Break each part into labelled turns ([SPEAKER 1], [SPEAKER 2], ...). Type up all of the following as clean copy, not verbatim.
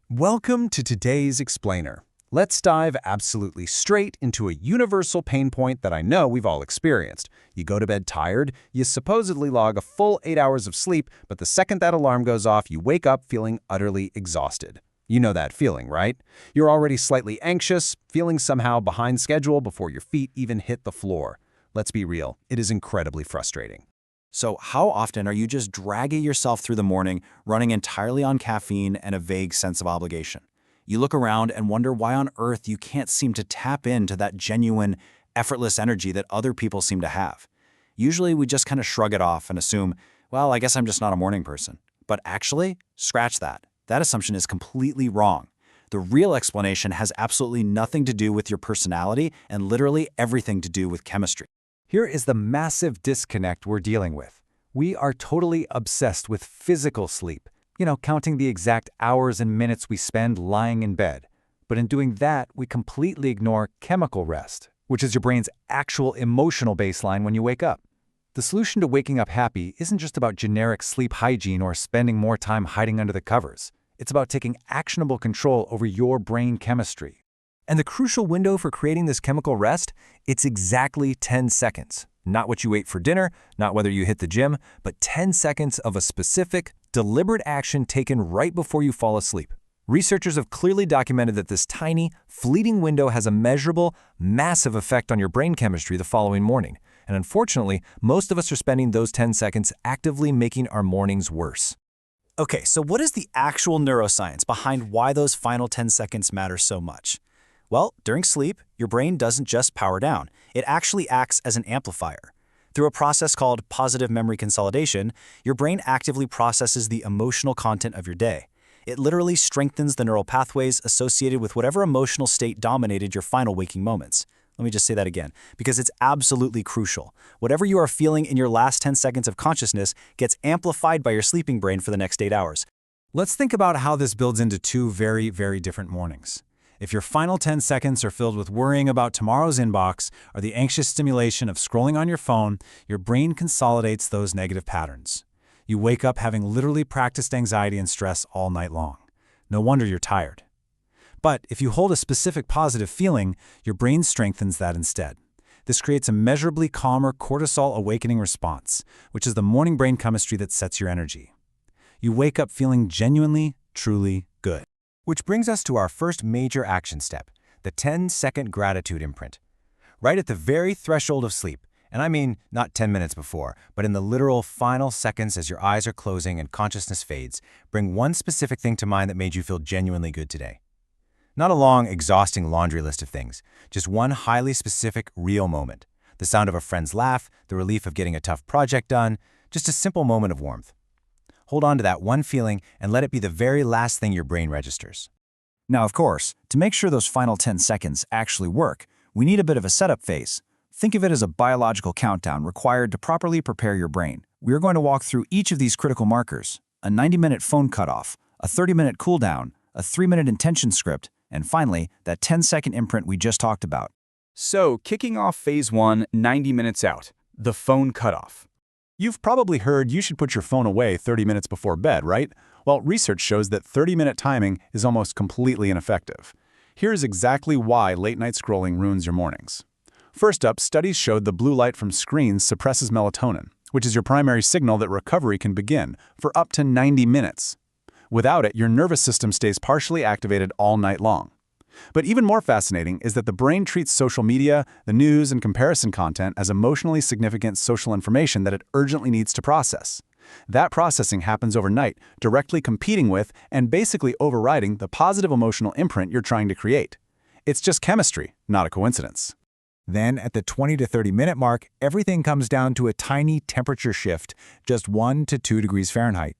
[SPEAKER 1] Welcome to today's Explainer. Let's dive absolutely straight into a universal pain point that I know we've all experienced. You go to bed tired, you supposedly log a full 8 hours of sleep, but the second that alarm goes off, you wake up feeling utterly exhausted. You know that feeling, right? You're already slightly anxious, feeling somehow behind schedule before your feet even hit the floor. Let's be real, it is incredibly frustrating.
[SPEAKER 2] So how often are you just dragging yourself through the morning, running entirely on caffeine and a vague sense of obligation? You look around and wonder why on earth you can't seem to tap into that genuine, effortless energy that other people seem to have. Usually we just kind of shrug it off and assume, well, I guess I'm just not a morning person. But actually, scratch that. That assumption is completely wrong. The real explanation has absolutely nothing to do with your personality and literally everything to do with chemistry.
[SPEAKER 3] Here is the massive disconnect we're dealing with. We are totally obsessed with physical sleep, counting the exact hours and minutes we spend lying in bed. But in doing that, we completely ignore chemical rest, which is your brain's actual emotional baseline when you wake up. The solution to waking up happy isn't just about generic sleep hygiene or spending more time hiding under the covers. It's about taking actionable control over your brain chemistry. And the crucial window for creating this chemical rest, it's exactly 10 seconds. Not what you ate for dinner, not whether you hit the gym, but 10 seconds of a specific, deliberate action taken right before you fall asleep. Researchers have clearly documented that this tiny, fleeting window has a measurable, massive effect on your brain chemistry the following morning. And unfortunately, most of us are spending those 10 seconds actively making our mornings worse.
[SPEAKER 2] Okay, so what is the actual neuroscience behind why those final 10 seconds matter so much? Well, during sleep, your brain doesn't just power down. It actually acts as an amplifier. Through a process called positive memory consolidation, your brain actively processes the emotional content of your day. It literally strengthens the neural pathways associated with whatever emotional state dominated your final waking moments. Let me just say that again, because it's absolutely crucial. Whatever you are feeling in your last 10 seconds of consciousness gets amplified by your sleeping brain for the next 8 hours.
[SPEAKER 3] Let's think about how this builds into two very, very different mornings. If your final 10 seconds are filled with worrying about tomorrow's inbox or the anxious stimulation of scrolling on your phone, your brain consolidates those negative patterns. You wake up having literally practiced anxiety and stress all night long. No wonder you're tired. But if you hold a specific positive feeling, your brain strengthens that instead. This creates a measurably calmer cortisol awakening response, which is the morning brain chemistry that sets your energy. You wake up feeling genuinely, truly good. Which brings us to our first major action step, the 10-second gratitude imprint. Right at the very threshold of sleep, and I mean not 10 minutes before, but in the literal final seconds as your eyes are closing and consciousness fades, bring one specific thing to mind that made you feel genuinely good today. Not a long, exhausting laundry list of things, just one highly specific, real moment. The sound of a friend's laugh, the relief of getting a tough project done, just a simple moment of warmth. Hold on to that one feeling and let it be the very last thing your brain registers.
[SPEAKER 2] Now, of course, to make sure those final 10 seconds actually work, we need a bit of a setup phase. Think of it as a biological countdown required to properly prepare your brain. We are going to walk through each of these critical markers: a 90-minute phone cutoff, a 30-minute cooldown, a 3-minute intention script, and finally, that 10-second imprint we just talked about.
[SPEAKER 4] So, kicking off phase 1 90 minutes out, the phone cutoff.
[SPEAKER 1] You've probably heard you should put your phone away 30 minutes before bed, right? Well, research shows that 30-minute timing is almost completely ineffective. Here's exactly why late-night scrolling ruins your mornings. First up, studies showed the blue light from screens suppresses melatonin, which is your primary signal that recovery can begin, for up to 90 minutes. Without it, your nervous system stays partially activated all night long. But even more fascinating is that the brain treats social media, the news, and comparison content as emotionally significant social information that it urgently needs to process. That processing happens overnight, directly competing with and basically overriding the positive emotional imprint you're trying to create. It's just chemistry, not a coincidence.
[SPEAKER 3] Then, at the 20 to 30-minute mark, everything comes down to a tiny temperature shift, just 1 to 2 degrees Fahrenheit.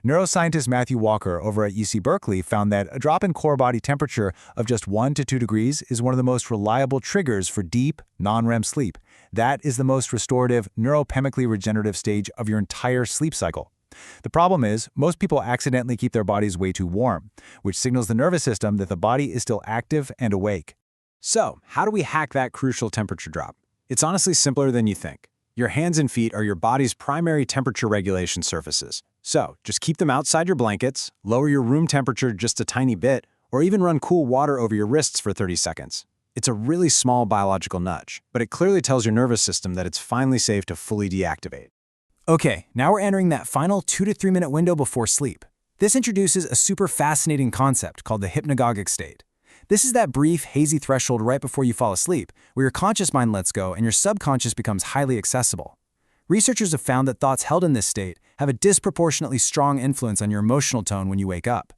[SPEAKER 3] Neuroscientist Matthew Walker over at UC Berkeley found that a drop in core body temperature of just 1 to 2 degrees is one of the most reliable triggers for deep, non-REM sleep. That is the most restorative, neurochemically regenerative stage of your entire sleep cycle. The problem is, most people accidentally keep their bodies way too warm, which signals the nervous system that the body is still active and awake.
[SPEAKER 5] So, how do we hack that crucial temperature drop? It's honestly simpler than you think.
[SPEAKER 3] Your hands and feet are your body's primary temperature regulation surfaces. So, just keep them outside your blankets, lower your room temperature just a tiny bit, or even run cool water over your wrists for 30 seconds. It's a really small biological nudge, but it clearly tells your nervous system that it's finally safe to fully deactivate.
[SPEAKER 2] Okay, now we're entering that final 2 to 3 minute window before sleep. This introduces a super fascinating concept called the hypnagogic state. This is that brief, hazy threshold right before you fall asleep, where your conscious mind lets go and your subconscious becomes highly accessible. Researchers have found that thoughts held in this state have a disproportionately strong influence on your emotional tone when you wake up.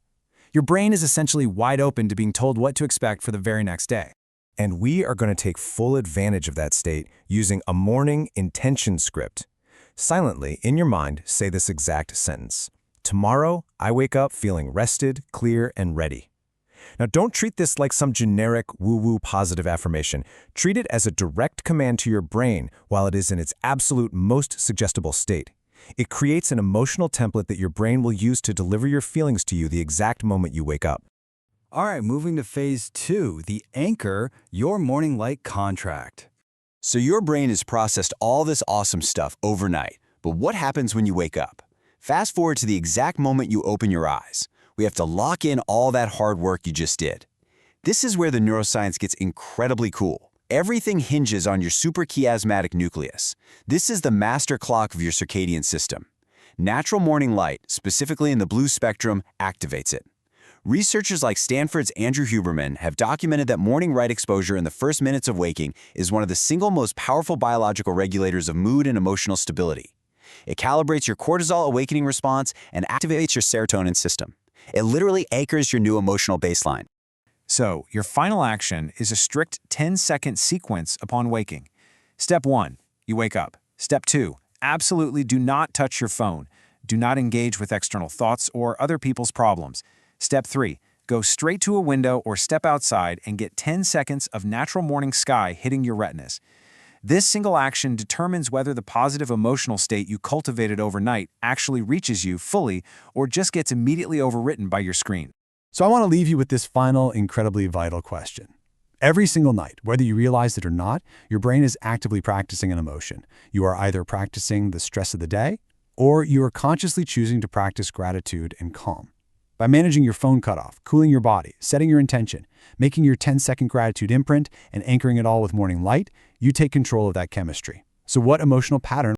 [SPEAKER 2] Your brain is essentially wide open to being told what to expect for the very next day.
[SPEAKER 5] And we are going to take full advantage of that state using a morning intention script. Silently, in your mind, say this exact sentence. Tomorrow, I wake up feeling rested, clear, and ready. Now, don't treat this like some generic woo-woo positive affirmation. Treat it as a direct command to your brain while it is in its absolute most suggestible state. It creates an emotional template that your brain will use to deliver your feelings to you the exact moment you wake up.
[SPEAKER 6] All right, moving to phase 2, the anchor, your morning light contract.
[SPEAKER 7] So your brain has processed all this awesome stuff overnight, but what happens when you wake up? Fast forward to the exact moment you open your eyes. We have to lock in all that hard work you just did. This is where the neuroscience gets incredibly cool. Everything hinges on your suprachiasmatic nucleus. This is the master clock of your circadian system. Natural morning light, specifically in the blue spectrum, activates it. Researchers like Stanford's Andrew Huberman have documented that morning light exposure in the first minutes of waking is one of the single most powerful biological regulators of mood and emotional stability. It calibrates your cortisol awakening response and activates your serotonin system. It literally anchors your new emotional baseline.
[SPEAKER 3] So, your final action is a strict 10-second sequence upon waking. Step 1, you wake up. Step 2, absolutely do not touch your phone. Do not engage with external thoughts or other people's problems. Step 3, go straight to a window or step outside and get 10 seconds of natural morning sky hitting your retinas. This single action determines whether the positive emotional state you cultivated overnight actually reaches you fully or just gets immediately overwritten by your screen.
[SPEAKER 1] So I want to leave you with this final, incredibly vital question. Every single night, whether you realize it or not, your brain is actively practicing an emotion. You are either practicing the stress of the day, or you are consciously choosing to practice gratitude and calm. By managing your phone cutoff, cooling your body, setting your intention, making your 10-second gratitude imprint, and anchoring it all with morning light, you take control of that chemistry. So what emotional pattern